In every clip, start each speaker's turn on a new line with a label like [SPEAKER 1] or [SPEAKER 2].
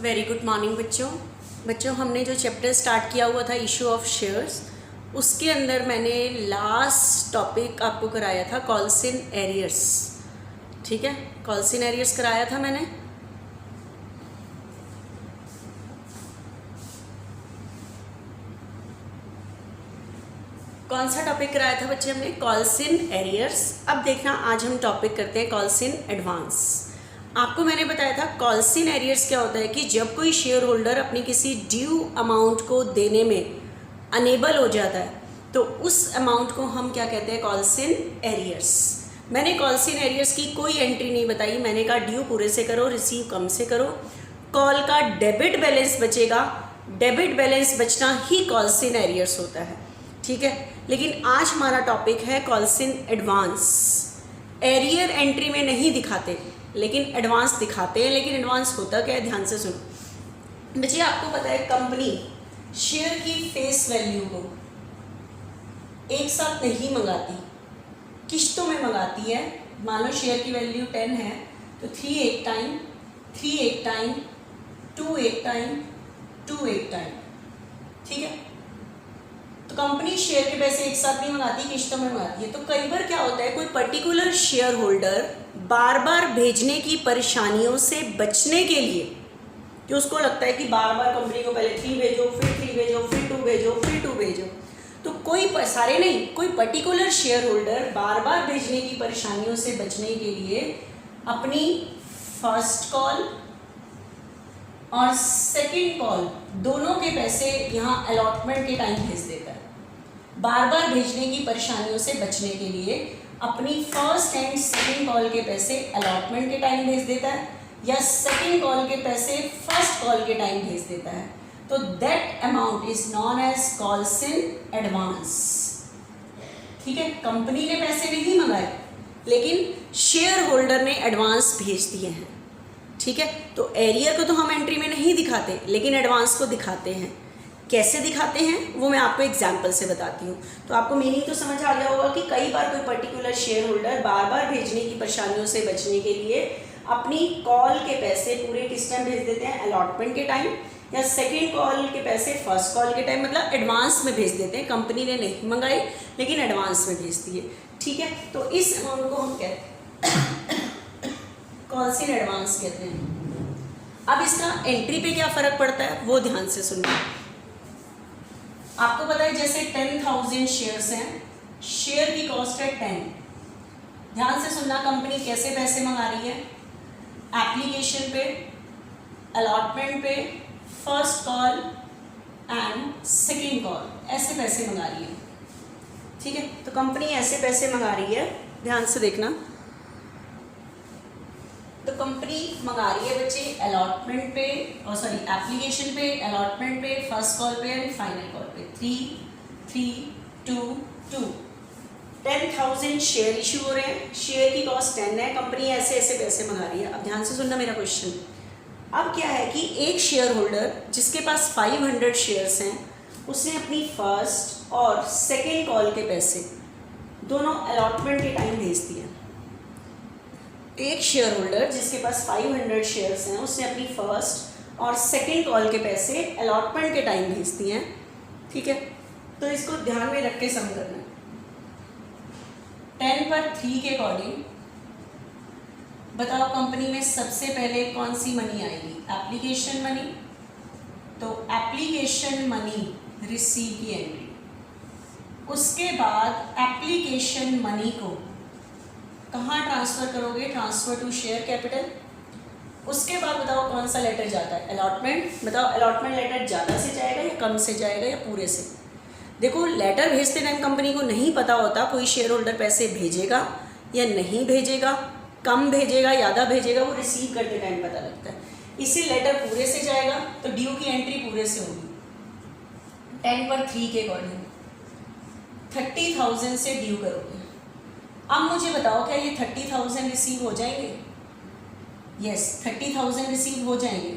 [SPEAKER 1] Very good morning बच्चों हमने जो चैप्टर स्टार्ट किया हुआ था इशू ऑफ शेयर्स, उसके अंदर मैंने लास्ट टॉपिक आपको कराया था कॉल्स इन एरियर्स। ठीक है, कॉल्स इन एरियर्स कराया था मैंने। कौन सा टॉपिक कराया था बच्चे हमने? Calls in arrears. अब देखना आज हम टॉपिक करते हैं कॉल्स इन एडवांस। आपको मैंने बताया था कॉल्स इन एरियर्स क्या होता है कि जब कोई शेयर होल्डर अपनी किसी ड्यू अमाउंट को देने में अनेबल हो जाता है तो उस अमाउंट को हम क्या कहते हैं? Calls in arrears. मैंने कॉल्स इन एरियर्स की कोई एंट्री नहीं बताई। मैंने कहा ड्यू पूरे से करो, रिसीव कम से करो। कॉल का डेबिट बैलेंस बचेगा, डेबिट बैलेंस बचना ही कॉल्स इन एरियर्स होता है। ठीक है, लेकिन आज हमारा टॉपिक है calls in advance. Arrear entry में नहीं दिखाते लेकिन एडवांस दिखाते हैं। लेकिन एडवांस होता क्या है, ध्यान से सुनो बच्चे। आपको पता है कंपनी शेयर की फेस वैल्यू को एक साथ नहीं मंगाती, किश्तों में मंगाती है। मान लो शेयर की वैल्यू 10 है तो 3 एक टाइम, 3 एक टाइम, 2 एक टाइम, 2 एक टाइम। ठीक है, तो कंपनी शेयर के पैसे एक साथ नहीं मंगाती, किश्तों में मंगाती है। तो कई बार क्या होता है, कोई पर्टिकुलर शेयर होल्डर बार बार भेजने की परेशानियों से बचने के लिए, कि उसको लगता है कि बार बार कंपनी को पहले 3 भेजो, फिर 3 भेजो, फिर 2 भेजो, फिर 2 भेजो, तो कोई सारे नहीं, कोई पर्टिकुलर शेयर होल्डर बार बार भेजने की परेशानियों से बचने के लिए अपनी फर्स्ट कॉल और सेकंड कॉल दोनों के पैसे यहाँ अलॉटमेंट के टाइम भेज देता है। बार बार भेजने की परेशानियों से बचने के लिए अपनी फर्स्ट एंड सेकंड कॉल के पैसे अलॉटमेंट के टाइम भेज देता है, या सेकंड कॉल के पैसे फर्स्ट कॉल के टाइम भेज देता है। तो that amount is known as calls in advance. ठीक है, कंपनी ने पैसे नहीं मंगाए लेकिन शेयर होल्डर ने एडवांस भेज दिए हैं। ठीक है, तो एरियर को तो हम एंट्री में नहीं दिखाते लेकिन एडवांस को दिखाते हैं। कैसे दिखाते हैं वो मैं आपको एग्जाम्पल से बताती हूँ। तो आपको मीनिंग तो समझ आ गया होगा कि कई बार कोई पर्टिकुलर शेयर होल्डर बार बार भेजने की परेशानियों से बचने के लिए अपनी कॉल के पैसे पूरे किस टाइम भेज देते हैं? अलॉटमेंट के टाइम, या सेकेंड कॉल के पैसे फर्स्ट कॉल के टाइम, मतलब एडवांस में भेज देते हैं। कंपनी ने नहीं मंगाई लेकिन एडवांस में भेज दिए। ठीक है, तो इस अमाउंट को हम कहते हैं कॉल्स इन एडवांस कहते हैं। अब इसका एंट्री पे क्या फ़र्क पड़ता है वो ध्यान से सुनिए। आपको पता है जैसे 10,000 शेयर्स हैं, शेयर की कॉस्ट है 10। ध्यान से सुनना, कंपनी कैसे पैसे मंगा रही है? एप्लीकेशन पे, अलॉटमेंट पे, first call and second call, ऐसे पैसे मंगा रही है। ठीक है, तो कंपनी ऐसे पैसे मंगा रही है, ध्यान से देखना। तो कंपनी मंगा रही है बच्चे अलॉटमेंट पे, और सॉरी एप्लीकेशन पे, अलॉटमेंट पे, फर्स्ट कॉल पे एंड फाइनल कॉल पे। 3, 3, 2, 2। 10,000 शेयर इशू हो रहे हैं, शेयर की कॉस्ट 10 है, कंपनी ऐसे ऐसे पैसे मंगा रही है। अब ध्यान से सुनना मेरा क्वेश्चन। अब क्या है कि एक शेयर होल्डर जिसके पास 500 शेयर्स हैं, उसने अपनी फर्स्ट और सेकेंड कॉल के पैसे दोनों अलॉटमेंट के टाइम भेज दिए। एक शेयर होल्डर जिसके पास 500 शेयर्स हैं, उसने अपनी फर्स्ट और सेकेंड कॉल के पैसे अलॉटमेंट के टाइम भेज दिए हैं। ठीक है, तो इसको ध्यान में रख के सम करना। 10 पर 3 के अकॉर्डिंग बताओ कंपनी में सबसे पहले कौन सी मनी आएगी? Application money. तो एप्लीकेशन मनी रिसीव की एंट्री। उसके बाद एप्लीकेशन मनी को कहाँ ट्रांसफ़र करोगे? Transfer to share capital. उसके बाद बताओ कौन सा लेटर जाता है? अलॉटमेंट। बताओ अलॉटमेंट लेटर ज़्यादा से जाएगा या कम से जाएगा या पूरे से? देखो, लेटर भेजते टाइम कंपनी को नहीं पता होता कोई शेयर होल्डर पैसे भेजेगा या नहीं भेजेगा, कम भेजेगा, ज़्यादा भेजेगा, वो रिसीव करते टाइम पता लगता है। इसी लेटर पूरे से जाएगा तो ड्यू की एंट्री पूरे से होगी। 10 पर 3 के अकॉर्डिंग 30,000 से ड्यू करोगे। अब मुझे बताओ क्या ये 30,000 रिसीव हो जाएंगे? यस, 30,000 रिसीव हो जाएंगे,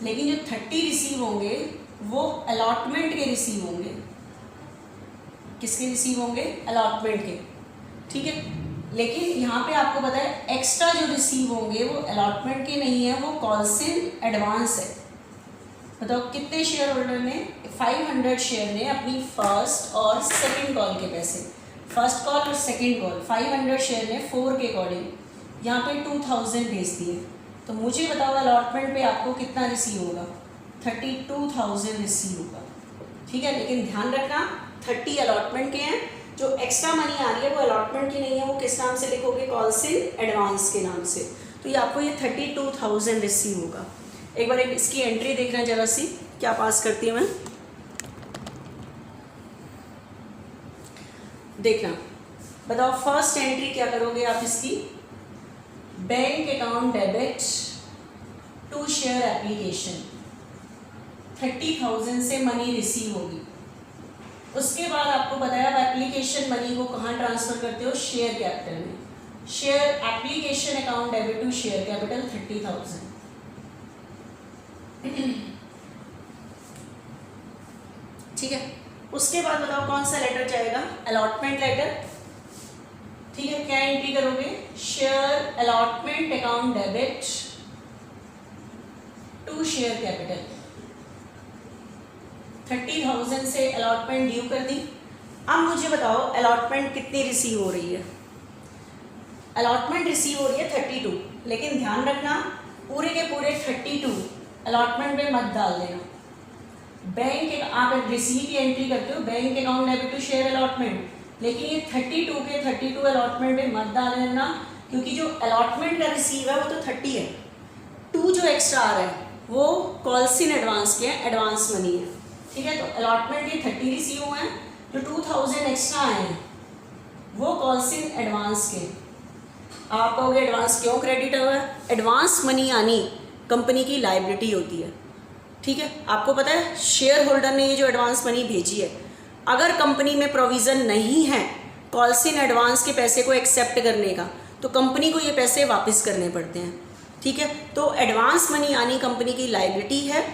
[SPEAKER 1] लेकिन जो 30 रिसीव होंगे वो अलॉटमेंट के रिसीव होंगे। किसके रिसीव होंगे? अलॉटमेंट के। ठीक है, लेकिन यहाँ पे आपको पता है एक्स्ट्रा जो रिसीव होंगे वो अलॉटमेंट के नहीं है, वो कॉल्स इन एडवांस है। बताओ कितने शेयर होल्डर ने 500 शेयर ने अपनी फर्स्ट और सेकंड कॉल के पैसे, फर्स्ट कॉल और सेकंड कॉल 500 शेयर ने 4 के अकॉर्डिंग यहाँ पे 2000 भेज दिए। तो मुझे बताओ अलॉटमेंट पे आपको कितना रिसीव होगा? 32,000 रिसीव होगा। ठीक है, लेकिन ध्यान रखना 30 अलॉटमेंट के हैं, जो एक्स्ट्रा मनी आ रही है वो अलॉटमेंट की नहीं है, वो किस नाम से लिखोगे? कॉल्सिन एडवांस के नाम से। तो ये आपको ये 32,000 रिसीव होगा। एक बार इसकी एंट्री देखना जरा सी, क्या पास करती है मैं, देखना। बताओ फर्स्ट एंट्री क्या करोगे आप इसकी? Bank account debit to share application, 30,000 से मनी रिसीव होगी। उसके बाद आपको बताया आप एप्लीकेशन मनी को कहाँ ट्रांसफर करते हो? शेयर कैपिटल में। Share application account debit to share capital 30,000। ठीक है, उसके बाद बताओ कौन सा लेटर जाएगा? Allotment letter. ठीक है, क्या एंट्री करोगे? Share allotment account debit to share capital, 30,000 से अलॉटमेंट ड्यू कर दी। अब मुझे बताओ अलॉटमेंट कितनी रिसीव हो रही है? अलॉटमेंट रिसीव हो रही है 32, लेकिन ध्यान रखना पूरे के पूरे 32 अलॉटमेंट पे मत डाल देना। बैंक आप रिसीव की एंट्री करते हो bank account debit to share allotment, लेकिन ये 32 के 32 अलॉटमेंट पे मत डाल देना, क्योंकि जो अलॉटमेंट का रिसीव है वो तो 30 है, 2 जो एक्स्ट्रा आ रहा है वो कॉल्सिन एडवांस के हैं, एडवांस मनी है। ठीक है, तो अलॉटमेंट ये 30 रिसीव हुए हैं, जो 2000 एक्स्ट्रा आए हैं वो कॉल्सिन एडवांस के। आप कहोगे एडवांस क्यों क्रेडिट हुआ है? एडवांस मनी यानी कंपनी की लायबिलिटी होती है। ठीक है, आपको पता है शेयर होल्डर ने ये जो एडवांस मनी भेजी है, अगर कंपनी में प्रोविज़न नहीं है कॉल्सिन एडवांस के पैसे को एक्सेप्ट करने का, तो कंपनी को ये पैसे वापस करने पड़ते हैं। ठीक है, तो एडवांस मनी यानी कंपनी की लायबिलिटी है,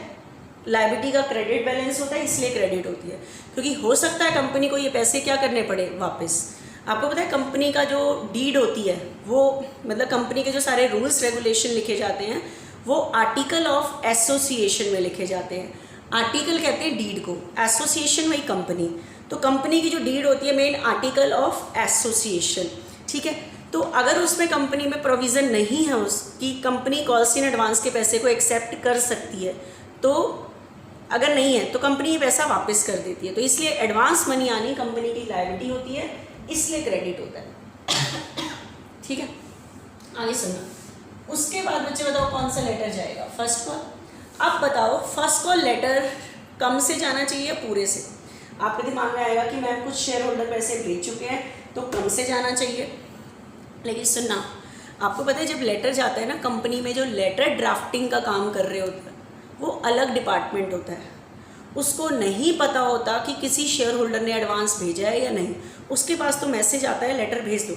[SPEAKER 1] लायबिलिटी का क्रेडिट बैलेंस होता है, इसलिए क्रेडिट होती है, क्योंकि हो सकता है कंपनी को ये पैसे क्या करने पड़े? वापस। आपको पता है कंपनी का जो डीड होती है वो, मतलब कंपनी के जो सारे रूल्स रेगुलेशन लिखे जाते हैं वो आर्टिकल ऑफ एसोसिएशन में लिखे जाते हैं। आर्टिकल कहते हैं डीड को, एसोसिएशन वही कंपनी। तो कंपनी की जो डीड होती है मेन आर्टिकल ऑफ एसोसिएशन। ठीक है, तो अगर उसमें कंपनी में प्रोविज़न नहीं है उसकी कंपनी कॉल्सिन एडवांस के पैसे को एक्सेप्ट कर सकती है, तो अगर नहीं है तो कंपनी ये पैसा वापस कर देती है। तो इसलिए एडवांस मनी आनी कंपनी की लायबिलिटी होती है, इसलिए क्रेडिट होता है। ठीक है, आगे सुनो। उसके बाद बच्चे बताओ कौन सा लेटर जाएगा? First call. अब बताओ फर्स्ट कॉल लेटर कम से जाना चाहिए पूरे से? आपके दिमाग में आएगा कि मैम कुछ शेयर होल्डर पैसे भेज चुके हैं तो कम से जाना चाहिए, लेकिन सुनना, आपको पता है जब लेटर जाता है ना, कंपनी में जो लेटर ड्राफ्टिंग का काम कर रहे होते हैं वो अलग डिपार्टमेंट होता है, उसको नहीं पता होता कि किसी शेयर होल्डर ने एडवांस भेजा है या नहीं। उसके पास तो मैसेज आता है लेटर भेज दो,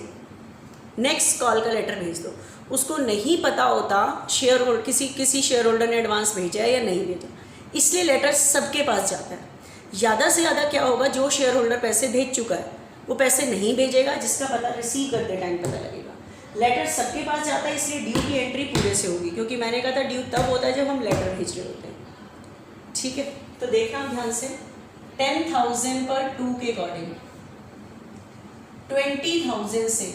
[SPEAKER 1] नेक्स्ट कॉल का लेटर भेज दो, उसको नहीं पता होता शेयर होल्डर किसी शेयर होल्डर ने एडवांस भेजा है या नहीं भेजा, इसलिए लेटर सबके पास जाता है। ज़्यादा से ज़्यादा क्या होगा, जो शेयर होल्डर पैसे भेज चुका है वो पैसे नहीं भेजेगा, जिसका पता रिसीव करते टाइम पता लगेगा। लेटर सबके पास जाता है, इसलिए ड्यू की एंट्री पूरे से होगी, क्योंकि मैंने कहा था ड्यू तब होता है जब हम लेटर भेज रहे होते हैं। ठीक है, तो देखना ध्यान से, 10,000 पर 2 के अकॉर्डिंग 20,000 से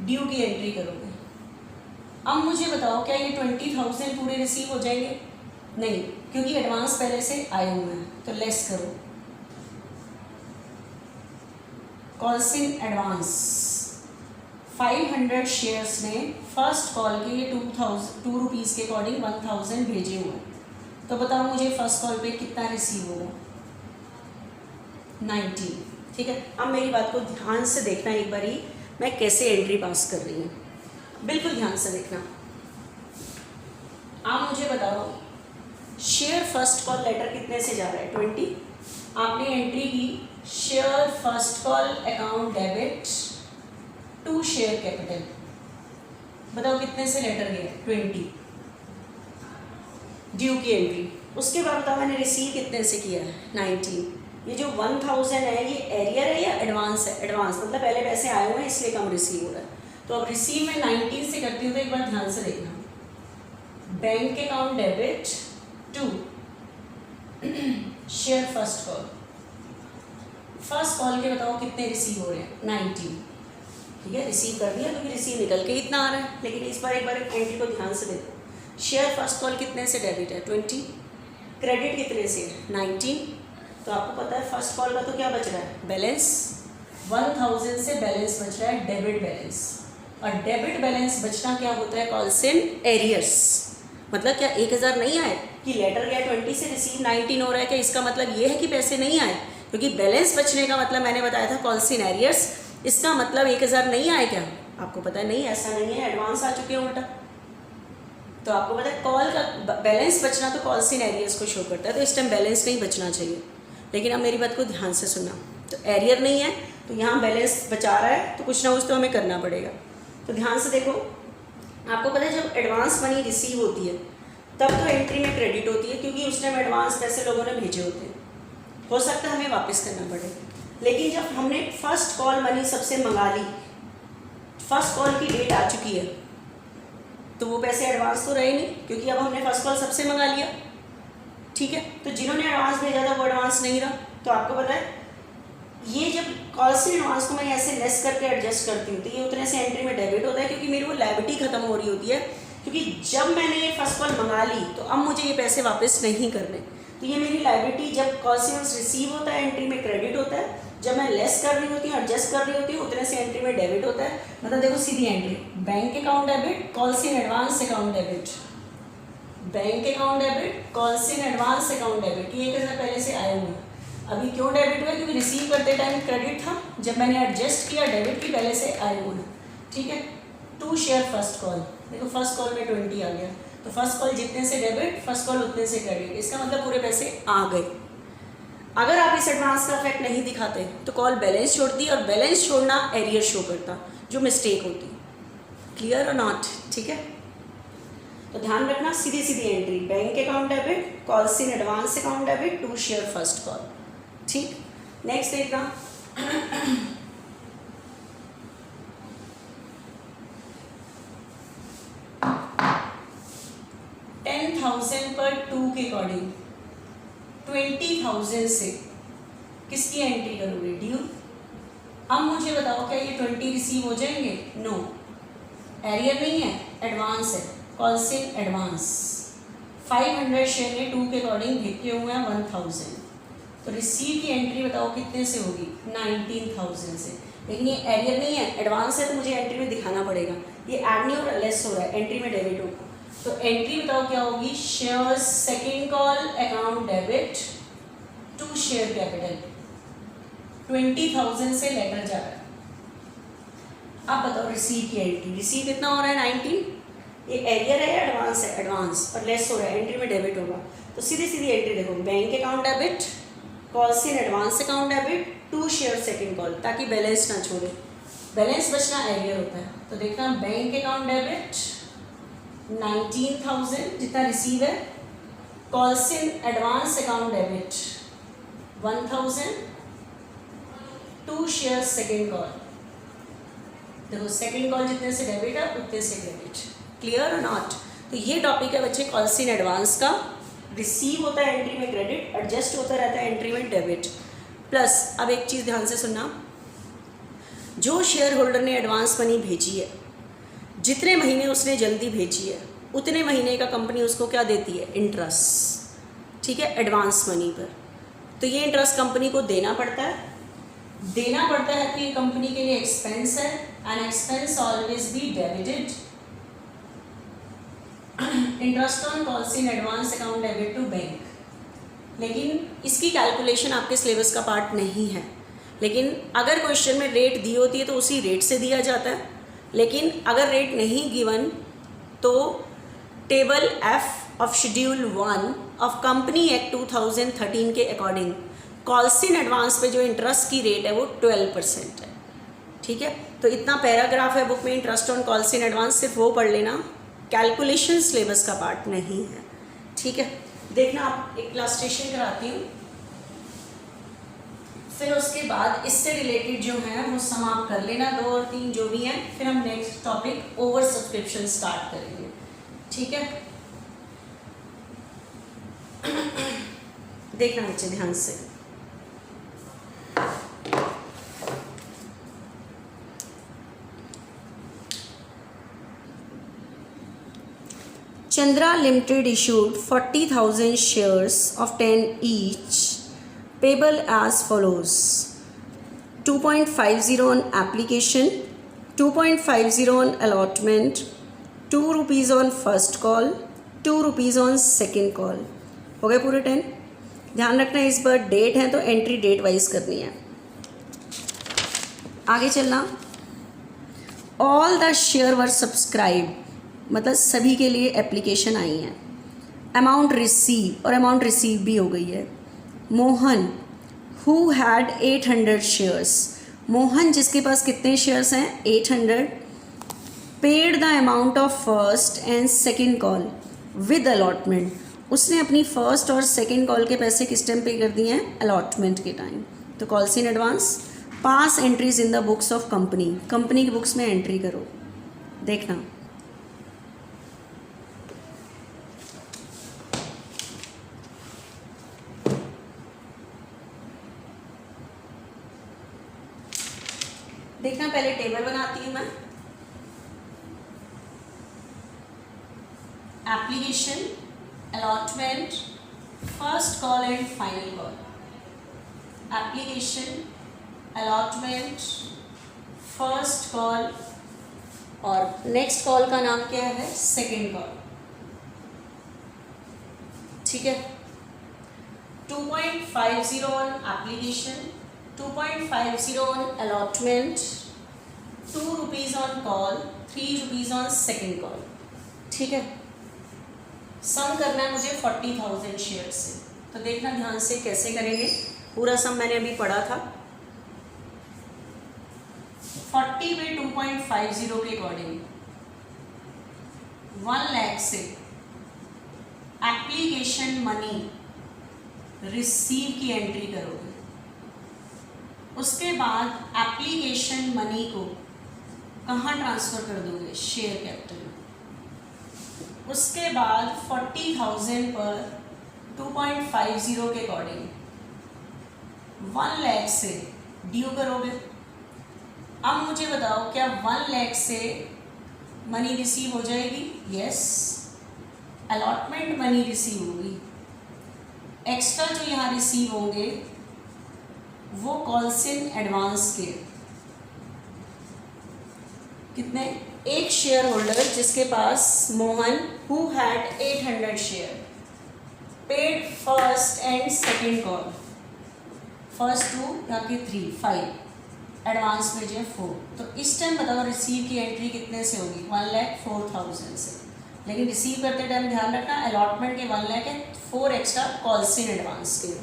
[SPEAKER 1] ड्यू की एंट्री करोगे। अब मुझे बताओ क्या ये 20,000 पूरे रिसीव हो जाएंगे? नहीं, क्योंकि एडवांस पहले से आए हुए हैं, तो लेस करो। कॉल्सिन एडवांस 500 शेयर्स ने फर्स्ट कॉल के ये 2 रुपीज़ के अकॉर्डिंग 1,000 भेजे हुए हैं, तो बताओ मुझे फर्स्ट कॉल पे कितना रिसीव होगा? 90। ठीक है, अब मेरी बात को ध्यान से देखना एक बारी, मैं कैसे एंट्री पास कर रही हूँ, बिल्कुल ध्यान से देखना। आप मुझे बताओ शेयर फर्स्ट कॉल लेटर कितने से जा रहा है? 20। आपने एंट्री की share first call account debit to share capital, बताओ कितने से लेटर गया? 20 ड्यू की एंट्री। उसके बाद बताओ मैंने रिसीव कितने से किया है? 19। ये जो 1,000 है ये एरियर है या एडवांस है? एडवांस, मतलब पहले पैसे आए हुए हैं इसलिए कम रिसीव हो रहा है। तो अब रिसीव में 19 से करती हूँ, तो एक बार ध्यान से देखना, bank account debit to share first call, first call के बताओ कितने रिसीव हो रहे हैं, 19, ठीक है, रिसीव कर दिया क्योंकि रिसीव निकल के इतना आ रहा है। लेकिन इस बार एक बार एंट्री को ध्यान से देखो, शेयर फर्स्ट कॉल कितने से डेबिट है, 20, क्रेडिट कितने से है, 19। तो आपको पता है फर्स्ट कॉल का तो क्या बच रहा है, बैलेंस, 1000 से बैलेंस बच रहा है, डेबिट बैलेंस। और डेबिट बैलेंस बचना क्या होता है, कॉल्स इन एरियर्स। मतलब क्या 1000 नहीं आए कि लेटर गया 20 से रिसीव 19 हो रहा है, क्या इसका मतलब ये है कि पैसे नहीं आए? क्योंकि बैलेंस बचने का मतलब मैंने बताया था कॉल्स इन एरियर्स, इसका मतलब 1000 नहीं आए क्या? आपको पता है नहीं, ऐसा नहीं है, एडवांस आ चुके हैं उल्टा। तो आपको पता है कॉल का बैलेंस बचना तो कॉल्स इन एरियर्स को शो करता है, तो इस टाइम बैलेंस नहीं बचना चाहिए। लेकिन अब मेरी बात को ध्यान से सुनना, तो एरियर नहीं है तो यहाँ बैलेंस बचा रहा है, तो कुछ ना कुछ तो हमें करना पड़ेगा। तो ध्यान से देखो, आपको पता है जब एडवांस मनी रिसीव होती है तब तो एंट्री में क्रेडिट होती है, क्योंकि उस टाइम एडवांस पैसे लोगों ने भेजे होते हैं, हो सकता है हमें वापस करना पड़े। लेकिन जब हमने फर्स्ट कॉल मनी सबसे मंगा ली, फर्स्ट कॉल की डेट आ चुकी है, तो वो पैसे एडवांस तो रहे नहीं, क्योंकि अब हमने फर्स्ट कॉल सबसे मंगा लिया, ठीक है। तो जिन्होंने एडवांस भेजा था वो एडवांस नहीं रहा। तो आपको पता है ये जब कॉल से एडवांस को मैं ऐसे लेस करके एडजस्ट करती हूँ तो ये उतने से एंट्री में डेबिट होता है, क्योंकि मेरी वो लायबिलिटी खत्म हो रही होती है। क्योंकि जब मैंने ये फर्स्ट कॉल मंगा ली तो अब मुझे ये पैसे वापस नहीं करने, तो ये मेरी लायबिलिटी जब कॉल से रिसीव होता है एंट्री में क्रेडिट होता है, जब मैं लेस कर रही होती हूँ एडजस्ट कर रही होती हूँ उतने से एंट्री में डेबिट होता है। मतलब देखो सीधी entry, bank account debit, calls in advance account debit, bank account debit, calls in advance account debit. ये 1000 पहले से आए हुए हैं। अभी क्यों डेबिट हुआ? क्योंकि रिसीव करते टाइम क्रेडिट था, जब मैंने एडजस्ट किया डेबिट की पहले से आए हुए हैं, ठीक है। टू शेयर फर्स्ट कॉल, देखो फर्स्ट कॉल में 20 आ गया, तो फर्स्ट कॉल जितने से डेबिट, फर्स्ट कॉल उतने से क्रेडिट, इसका मतलब पूरे पैसे आ गए। अगर आप इस एडवांस का इफेक्ट नहीं दिखाते तो कॉल बैलेंस छोड़ती, और बैलेंस छोड़ना एरियर शो करता, जो मिस्टेक होती। क्लियर और नॉट? ठीक है, तो ध्यान रखना, सीधी सीधी entry, bank account debit, calls in advance account debit, to share first call, ठीक। नेक्स्ट देखना, 10,000 पर 2 के अकॉर्डिंग 20,000 से किसकी एंट्री करोगे? ड्यू। अब मुझे बताओ क्या ये 20 रिसीव हो जाएंगे? नो, एरियर नहीं है, एडवांस है, कॉल्स इन एडवांस। 500 शेयर ने 2 के अकॉर्डिंग भेजे हुए हैं 1000, तो रिसीव की एंट्री बताओ कितने से होगी? 19,000 से। लेकिन ये एरियर नहीं है, एडवांस है, तो मुझे एंट्री में दिखाना पड़ेगा। ये ऐड नहीं हो रहा, लेस हो रहा है, एंट्री में डेबिट होगा। तो एंट्री बताओ क्या होगी? Share second call account debit, to share capital, 20,000 से लेटर जा रहा है। अब बताओ रिसीव की एंट्री, रिसीव कितना हो रहा है? 19। ये एरियर है, एडवांस है, एडवांस और लेस हो रहा है, एंट्री में डेबिट होगा। तो सीधी सीधी एंट्री देखो, bank account debit, calls in advance account debit, to share second call, ताकि बैलेंस ना छोड़े। बैलेंस बचना एरियर होता है। तो देखना, बैंक अकाउंट डेबिट 19,000 जितना रिसीव है, calls in advance account debit 1000, to share second call, देखो सेकेंड कॉल जितने से डेबिट है उतने से क्रेडिट। क्लियर और नॉट? तो ये टॉपिक है बच्चे कॉल्स इन एडवांस का। रिसीव होता है एंट्री में क्रेडिट, एडजस्ट होता रहता है एंट्री में डेबिट। प्लस अब एक चीज़ ध्यान से सुनना, जो शेयर होल्डर ने एडवांस मनी भेजी है, जितने महीने उसने जल्दी भेजी है उतने महीने का कंपनी उसको क्या देती है? इंटरेस्ट, ठीक है, एडवांस मनी पर। तो ये इंटरेस्ट कंपनी को देना पड़ता है, देना पड़ता है कि कंपनी के लिए एक्सपेंस है, and expense always be debited. Interest on calls in advance account debit to bank. लेकिन इसकी कैलकुलेशन आपके सिलेबस का पार्ट नहीं है, लेकिन अगर क्वेश्चन में रेट दी होती है तो उसी रेट से दिया जाता है। लेकिन अगर रेट नहीं गिवन तो table F of schedule 1 of company act 2013 के अकॉर्डिंग कॉल्स इन एडवांस पे जो इंटरेस्ट की रेट है वो 12% है, ठीक है। तो इतना पैराग्राफ है बुक में interest on calls in advance, सिर्फ वो पढ़ लेना, कैलकुलेशन सिलेबस का पार्ट नहीं है, ठीक है। देखना, आप एक इलस्ट्रेशन कराती हूँ, फिर उसके बाद इससे रिलेटेड जो है वो समाप्त कर लेना, 2 और 3 जो भी हैं, फिर हम next topic over subscription start करेंगे, ठीक है। देखना बच्चे ध्यान से। Chandra Limited issued 40,000 shares of 10 each, payable as follows: 2.50 on application, 2.50 on allotment, 2 rupees on first call, 2 rupees on second call। हो गए पूरे 10। ध्यान रखना इस बार डेट है तो एंट्री डेट वाइज करनी है। आगे चलना। All the share were subscribe, मतलब सभी के लिए एप्लीकेशन आई हैं। अमाउंट रिसीव, और अमाउंट रिसीव भी हो गई है। Mohan who had 800 shares, Mohan जिसके पास कितने शेयर्स हैं 800, paid the amount of first and second call with allotment, उसने अपनी फर्स्ट और सेकेंड कॉल के पैसे किस टाइम पे कर दिए हैं अलॉटमेंट के टाइम। तो calls in advance. Pass entries in the books of company, company की बुक्स में एंट्री करो। देखना देखना पहले टेबल बनाती हूँ मैं। Application, allotment, first call and final call. Application, allotment, first call, और नेक्स्ट कॉल का नाम क्या है सेकेंड कॉल। ठीक है। 2.50 on application, 2.50 on allotment, 2 rupees on call, 3 rupees on second call। ठीक है। सम करना है मुझे 40,000 शेयर से, तो देखना ध्यान से कैसे करेंगे। पूरा सम मैंने अभी पढ़ा था। 40 पे 2.50 के अकॉर्डिंग 1 लाख से एप्लीकेशन मनी रिसीव की एंट्री करोगे। उसके बाद एप्लीकेशन मनी को कहाँ ट्रांसफ़र कर दोगे शेयर कैपिटल में। उसके बाद 40,000 पर 2.50 के अकॉर्डिंग 1 लाख से ड्यू करोगे। अब मुझे बताओ क्या 1 लाख से मनी रिसीव हो जाएगी? यस। अलॉटमेंट मनी रिसीव होगी। एक्स्ट्रा जो यहाँ रिसीव होंगे वो कॉल्स इन एडवांस के कितने, एक शेयर होल्डर जिसके पास Mohan who had 800 share paid first and second call, first 2 या कि 3 5 एडवांस में जो 4। तो इस टाइम बताओ रिसीव की एंट्री कितने से होगी? 1,04,000 से। लेकिन रिसीव करते टाइम ध्यान रखना अलॉटमेंट के 1 लाख है, 4 एक्स्ट्रा कॉल्स इन एडवांस के।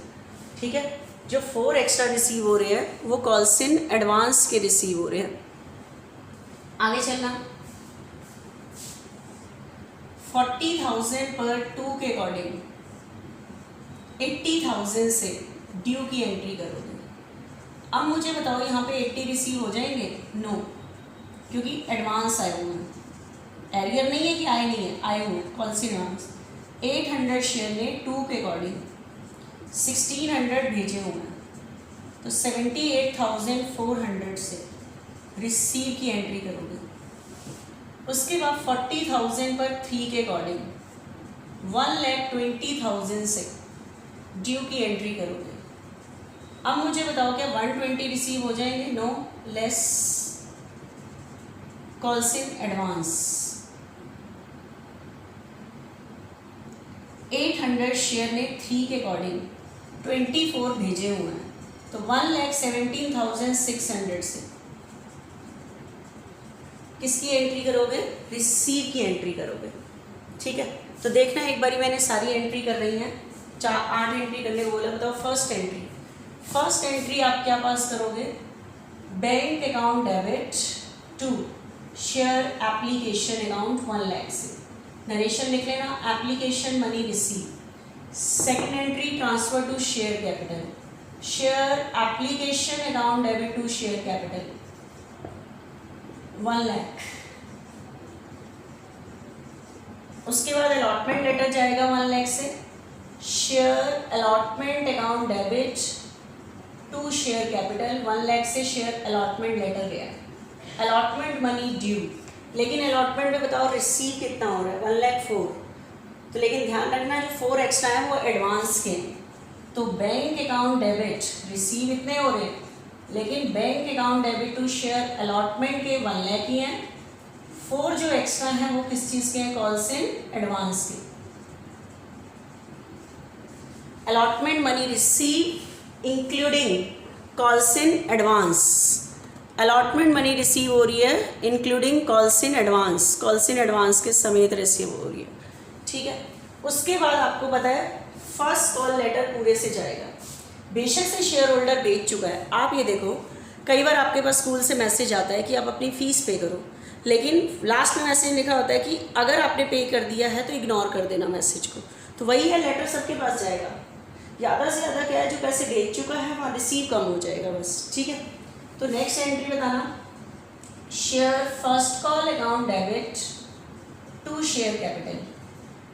[SPEAKER 1] ठीक है। जो 4 एक्स्ट्रा रिसीव हो रहे हैं वो कॉल्स इन एडवांस के रिसीव हो रहे हैं। आगे चलना। 40,000 पर 2 के अकॉर्डिंग 80,000 से ड्यू की एंट्री करोगे। अब मुझे बताओ यहाँ पे 80 रिसीव हो जाएंगे? नो, क्योंकि एडवांस आए हुए हैं। एरियर नहीं है कि आए नहीं है, आए हुए कॉल्स इन एडवांस। 800 शेयर ने 2 के अकॉर्डिंग 1600 भेजे हुए हैं, तो 78,400 से रिसीव की एंट्री करोगे। उसके बाद 40,000 पर 3 के अकॉर्डिंग 1,20,000 से ड्यू की एंट्री करोगे। अब मुझे बताओ क्या 120 रिसीव हो जाएंगे? No, less calls in advance. 800 share ने 3 के अकॉर्डिंग 24 भेजे हुए हैं, तो 1,17,600 से किसकी एंट्री करोगे? रिसीव की एंट्री करोगे। ठीक है। तो देखना एक बारी मैंने सारी एंट्री कर रही हैं, 8 एंट्री करने को बोला। बताओ फर्स्ट एंट्री। फर्स्ट एंट्री आप क्या पास करोगे? Bank account debit to share application account 1 lakh से। नरेशन लिख लेना, application money receive. Second entry transfer to share capital, share application account debit to share capital 1 lakh. उसके बाद अलॉटमेंट लेटर जाएगा 1 लाख से, share allotment account debit to share capital, 1 lakh से share allotment letter गया, allotment money due, लेकिन allotment में बताओ receive कितना हो रहा है 1,04,000, तो लेकिन ध्यान रखना जो 4 एक्स्ट्रा है वो एडवांस के हैं, तो बैंक अकाउंट डेबिट रिसीव इतने हो रहे हैं, लेकिन bank account debit to share allotment के 1 लाख ही हैं, 4 जो एक्स्ट्रा हैं वो किस चीज़ के हैं, कॉल्स इन एडवांस के। Allotment money receive including calls in advance, allotment money receive हो रही है including calls in advance, calls in advance के समेत रिसीव हो रही है, ठीक है। उसके बाद आपको पता है फर्स्ट कॉल लेटर पूरे से जाएगा, बेशक से शेयर होल्डर बेच चुका है। आप ये देखो कई बार आपके पास स्कूल से मैसेज आता है कि आप अपनी फ़ीस पे करो, लेकिन लास्ट में मैसेज लिखा होता है कि अगर आपने पे कर दिया है तो इग्नोर कर देना मैसेज को, तो वही है लेटर सबके पास जाएगा, ज़्यादा से ज़्यादा क्या है जो पैसे बेच चुका है वहाँ रिसीव कम हो जाएगा बस, ठीक है। तो नेक्स्ट एंट्री बताना, share first call account debit to share capital,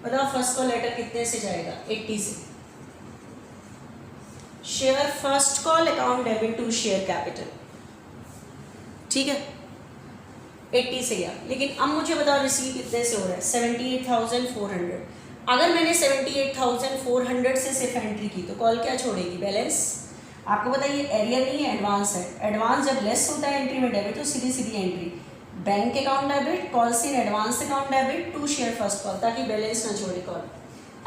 [SPEAKER 1] बताओ फर्स्ट कॉल लेटर कितने से जाएगा, 80 से। Share first call account debit to share capital, ठीक है, 80 से गया, लेकिन अब मुझे बताओ रिसीव कितने से हो रहा है, 78,400। अगर मैंने 78,400 से सिर्फ एंट्री की तो कॉल क्या छोड़ेगी, बैलेंस। आपको पता है ये एरियर नहीं है, एडवांस है, एडवांस जब लेस होता है एंट्री में डेबिट तो सीधी सीधी entry bank account debit calls in advance account debit to share first call, ताकि बैलेंस ना छोड़े कॉल।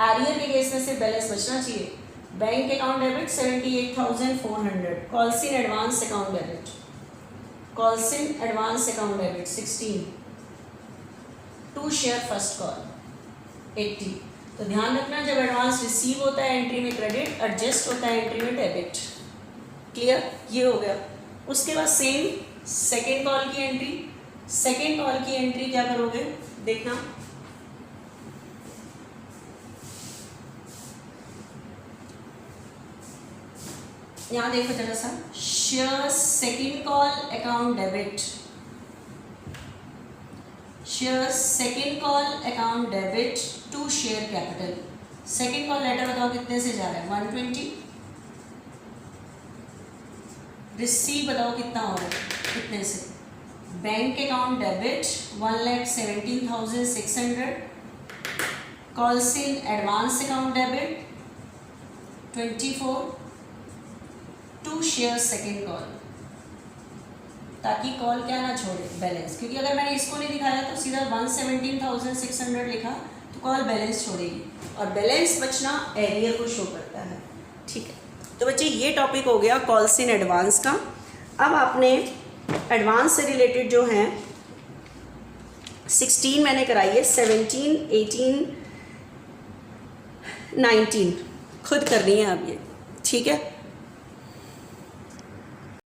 [SPEAKER 1] एरियर के केस में सिर्फ बैलेंस बचना चाहिए, bank account debit 78,400, calls in advance account debit, calls in advance account debit 16 to share first call 80। तो ध्यान रखना जब एडवांस रिसीव होता है एंट्री में क्रेडिट, एडजस्ट होता है एंट्री में डेबिट, क्लियर, ये हो गया। उसके बाद सेम सेकेंड कॉल की एंट्री, सेकेंड कॉल की एंट्री क्या करोगे देखना, यहाँ देखो जरा सा, share second call account debit, share second call account debit to share capital, second call letter बताओ कितने से जा रहा है, 120, रिसीव बताओ कितना हो रहा है, कितने से, bank account debit 1,17,600, calls in advance account debit 24 to share second call, ताकि कॉल क्या ना छोड़े बैलेंस, क्योंकि अगर मैंने इसको नहीं दिखाया तो सीधा 117,600 लिखा तो कॉल बैलेंस छोड़ेगी, और बैलेंस बचना एरियर को शो करता है, ठीक है। तो बच्चे ये टॉपिक हो गया कॉल्स इन एडवांस का। अब आपने एडवांस से रिलेटेड जो हैं 16 मैंने कराई है, 17, 18, 19 खुद करनी है अब ये, ठीक है।